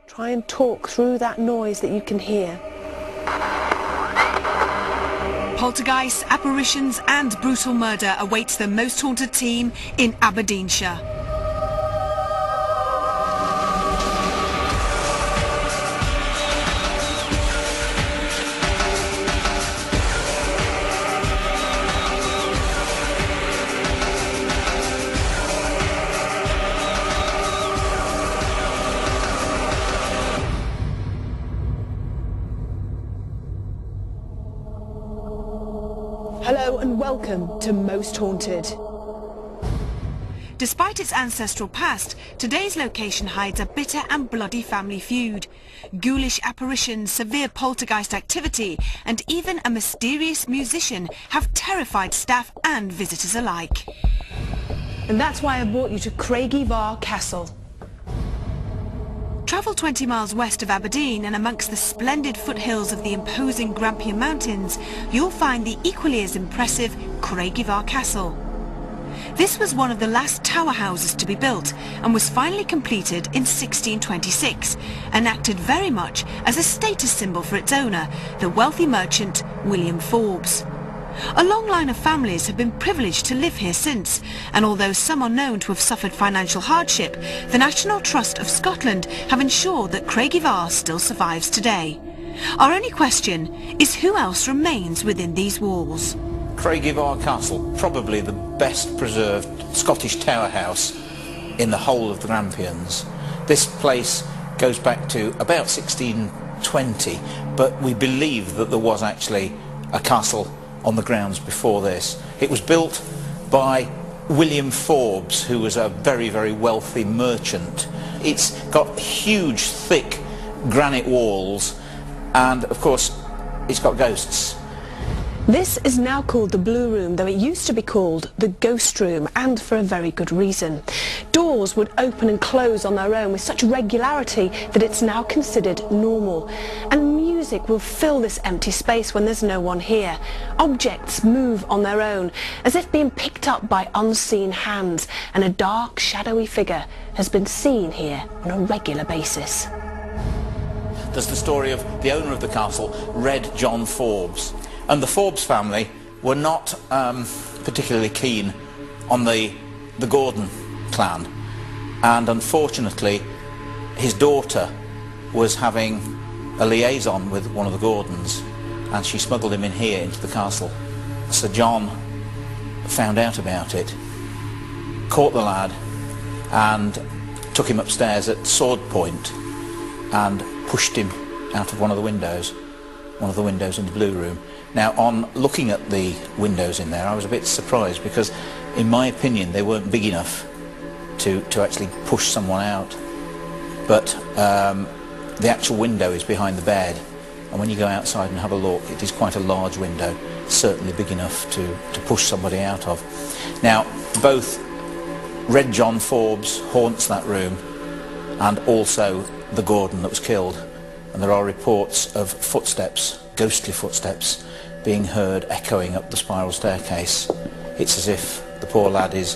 Try and talk through that noise that you can hear. Poltergeists, apparitions and brutal murder awaits the Most Haunted team in Aberdeenshire. Hello and welcome to Most Haunted. Despite its ancestral past, today's location hides a bitter and bloody family feud. Ghoulish apparitions, severe poltergeist activity and even a mysterious musician have terrified staff and visitors alike. And that's why I brought you to Craigeivar Castle. Travel 20 miles west of Aberdeen and amongst the splendid foothills of the imposing Grampian Mountains, you'll find the equally as impressive Craigeivar Castle. This was one of the last tower houses to be built and was finally completed in 1626 and acted very much as a status symbol for its owner, the wealthy merchant William Forbes. A long line of families have been privileged to live here since, and although some are known to have suffered financial hardship, the National Trust of Scotland have ensured that Craigeivar still survives today. Our only question is who else remains within these walls? Craigeivar Castle, probably the best preserved Scottish tower house in the whole of the Grampians. This place goes back to about 1620, but we believe that there was actually a castle on the grounds before this. It was built by William Forbes, who was a very, very wealthy merchant. It's got huge, thick granite walls, and of course it's got ghosts. This is now called the Blue Room, though it used to be called the Ghost Room, and for a very good reason. Doors would open and close on their own with such regularity that it's now considered normal. And music will fill this empty space when there's no one here. Objects move on their own, as if being picked up by unseen hands, and a dark, shadowy figure has been seen here on a regular basis. There's the story of the owner of the castle, Red John Forbes. And the Forbes family were not particularly keen on the Gordon clan, and unfortunately his daughter was having a liaison with one of the Gordons, and she smuggled him in here into the castle. Sir John found out about it, caught the lad and took him upstairs at sword point and pushed him out of one of the windows in the Blue Room. Now, on looking at the windows in there, I was a bit surprised because, in my opinion, they weren't big enough to actually push someone out. But the actual window is behind the bed, and when you go outside and have a look, it is quite a large window, certainly big enough to push somebody out of. Now, both Red John Forbes haunts that room, and also the Gordon that was killed. And there are reports of footsteps, ghostly footsteps, being heard echoing up the spiral staircase. It's as if the poor lad is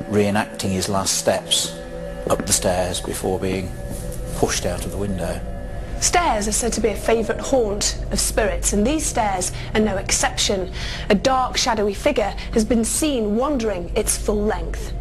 reenacting his last steps up the stairs before being pushed out of the window. Stairs are said to be a favourite haunt of spirits, and these stairs are no exception. A dark, shadowy figure has been seen wandering its full length.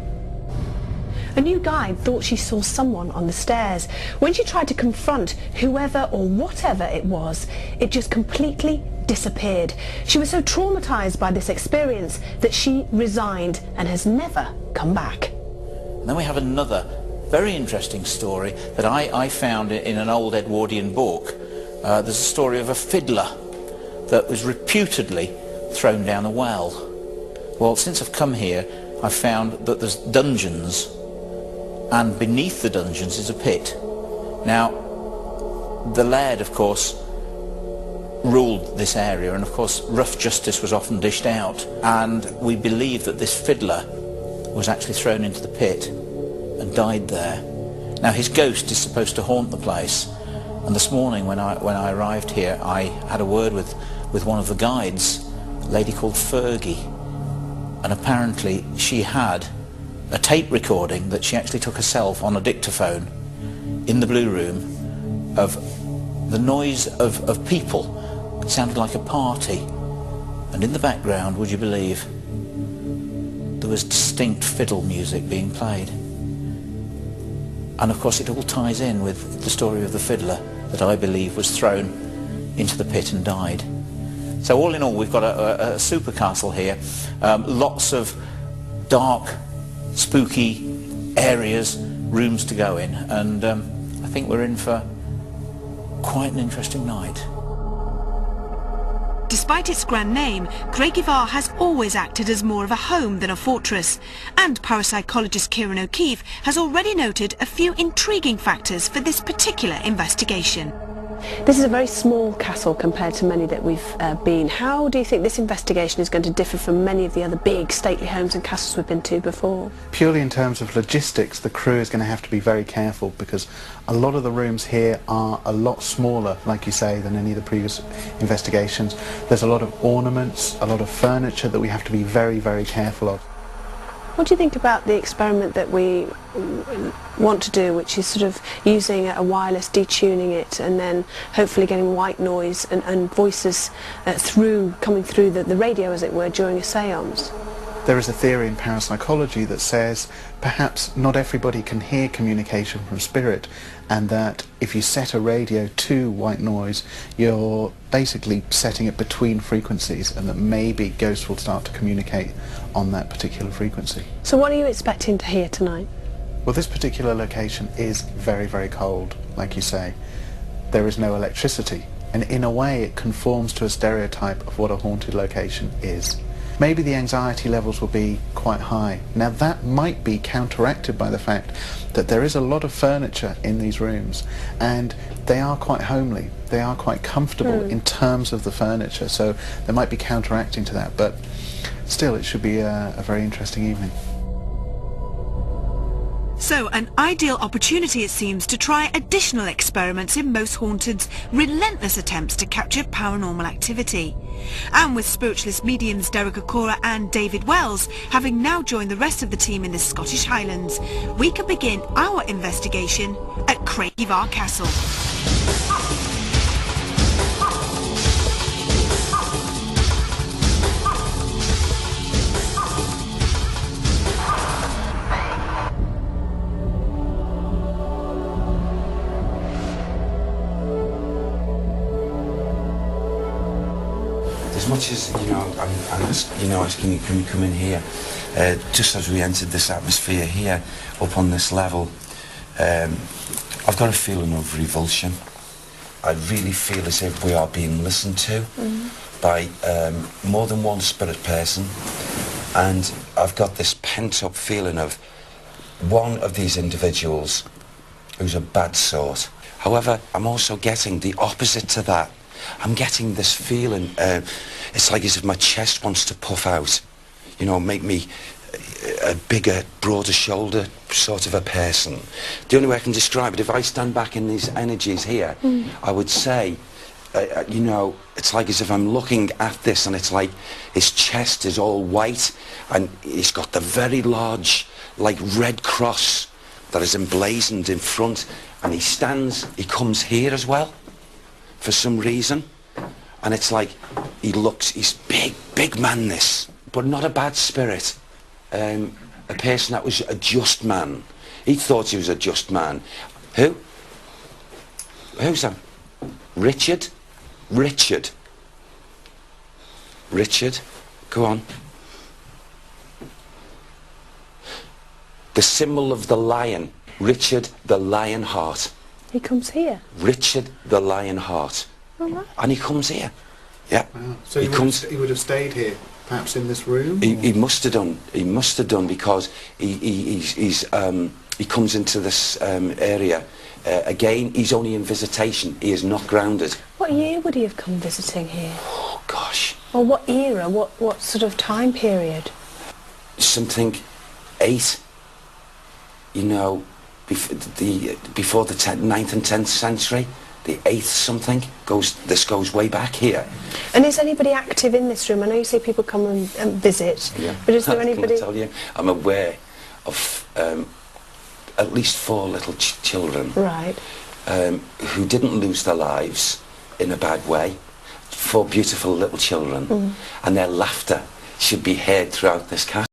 A new guide thought she saw someone on the stairs. When she tried to confront whoever or whatever it was, it just completely disappeared. She was so traumatised by this experience that she resigned and has never come back. And then we have another very interesting story that I found in an old Edwardian book. There's a story of a fiddler that was reputedly thrown down a well. Well, since I've come here, I've found that there's dungeons, and beneath the dungeons is a pit. Now, the laird, of course, ruled this area, and of course rough justice was often dished out, and we believe that this fiddler was actually thrown into the pit and died there. Now, his ghost is supposed to haunt the place, and this morning when I arrived here, I had a word with one of the guides, a lady called Fergie, and apparently she had a tape recording that she actually took herself on a dictaphone in the Blue Room of the noise of people. It sounded like a party. And in the background, would you believe, there was distinct fiddle music being played. And of course it all ties in with the story of the fiddler that I believe was thrown into the pit and died. So all in all, we've got a super castle here. Lots of dark, spooky areas, rooms to go in, and I think we're in for quite an interesting night. Despite its grand name, Craigeivar has always acted as more of a home than a fortress, and parapsychologist Kieran O'Keefe has already noted a few intriguing factors for this particular investigation. This is a very small castle compared to many that we've been. How do you think this investigation is going to differ from many of the other big stately homes and castles we've been to before? Purely in terms of logistics, the crew is going to have to be very careful, because a lot of the rooms here are a lot smaller, like you say, than any of the previous investigations. There's a lot of ornaments, a lot of furniture that we have to be very, very careful of. What do you think about the experiment that we want to do, which is sort of using a wireless, detuning it, and then hopefully getting white noise and voices coming through the radio, as it were, during a séance? There is a theory in parapsychology that says perhaps not everybody can hear communication from spirit, and that if you set a radio to white noise, you're basically setting it between frequencies, and that maybe ghosts will start to communicate on that particular frequency. So what are you expecting to hear tonight? Well, this particular location is very, very cold, like you say. There is no electricity, and in a way it conforms to a stereotype of what a haunted location is. Maybe the anxiety levels will be quite high. Now that might be counteracted by the fact that there is a lot of furniture in these rooms, and they are quite homely, they are quite comfortable in terms of the furniture, so they might be counteracting to that, but still it should be a very interesting evening. So, an ideal opportunity, it seems, to try additional experiments in most haunteds' relentless attempts to capture paranormal activity. And with spiritualist mediums Derek Okora and David Wells having now joined the rest of the team in the Scottish Highlands, we can begin our investigation at Craigeivar Castle. As much as, I'm asking you, can we come in here? Just as we entered this atmosphere here, up on this level, I've got a feeling of revulsion. I really feel as if we are being listened to by more than one spirit person, and I've got this pent-up feeling of one of these individuals who's a bad sort. However, I'm also getting the opposite to that. I'm getting this feeling, it's like as if my chest wants to puff out, make me a bigger, broader shoulder sort of a person. The only way I can describe it, if I stand back in these energies here, I would say, it's like as if I'm looking at this, and it's like his chest is all white, and he's got the very large, like, red cross that is emblazoned in front, and he comes here as well, for some reason, and it's like he's big man, this, but not a bad spirit, a person that was a just man. He thought he was a just man. Who's that? Richard, go on. The symbol of the lion, Richard the Lionheart. He comes here? Richard the Lionheart. Oh, right. And he comes here. Yeah. Wow. So he would have stayed here, perhaps in this room? He must have done. He must have done, because he comes into this area. Again, he's only in visitation. He is not grounded. What year would he have come visiting here? Oh, gosh. Or what era? What sort of time period? Something 8. Before the 9th and 10th century, the 8th something, this goes way back here. And is anybody active in this room? I know you say people come and visit, but is there anybody? Can I tell you, I'm aware of at least 4 little children. Right. who didn't lose their lives in a bad way, 4 beautiful little children, and their laughter should be heard throughout this castle.